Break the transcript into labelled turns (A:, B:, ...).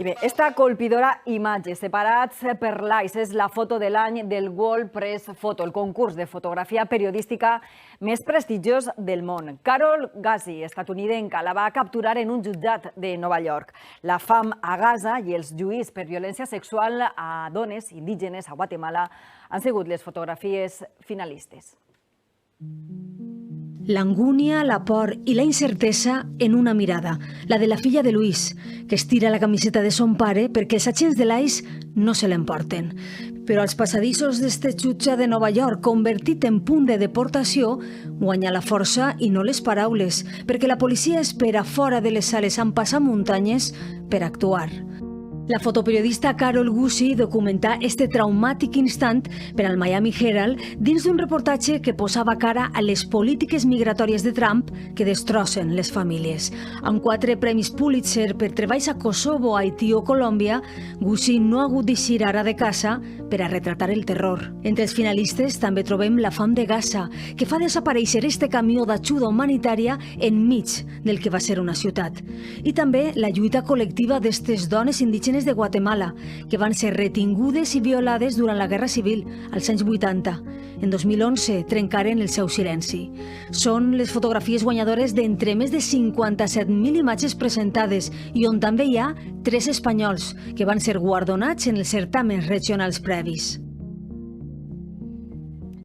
A: I bé, esta colpidora imatge, separats per l'AIS, és la foto de l'any del World Press Photo, el concurs de fotografia periodística més prestigiós del món. Carol Ghazi, estatunidenca, la va capturar en un jutjat de Nova York. La fam a Gaza i els lluís per violència sexual a dones indígenes a Guatemala han sigut les fotografies finalistes.
B: L'angúnia, la por i la incertesa en una mirada, la de la filla de Luis, que estira la camiseta de son pare perquè els agents de l'AIS no se l'emporten. Però als passadissos d'este jutge de Nova York, convertit en punt de deportació, guanya la força i no les paraules, perquè la policia espera fora de les sales amb passamuntanyes per actuar. La fotoperiodista Carol Ghazi documenta este traumàtic instant per al Miami Herald dins d'un reportatge que posava cara a les polítiques migratòries de Trump que destrossen les famílies. Amb 4 premis Pulitzer per treballs a Kosovo, Haití o Colòmbia, Ghazi no ha hagut d'eixir ara de casa per a retratar el terror. Entre els finalistes també trobem la fam de Gaza, que fa desaparèixer este camió d'ajuda humanitària enmig del que va ser una ciutat. I també la lluita col·lectiva d'estes dones indígenes de Guatemala, que van ser retingudes i violades durant la Guerra Civil, als anys 80. En 2011 trencaren el seu silenci. Són les fotografies guanyadores d'entre més de 57.000 imatges presentades i on també hi ha 3 espanyols que van ser guardonats en els certàmens regionals previs.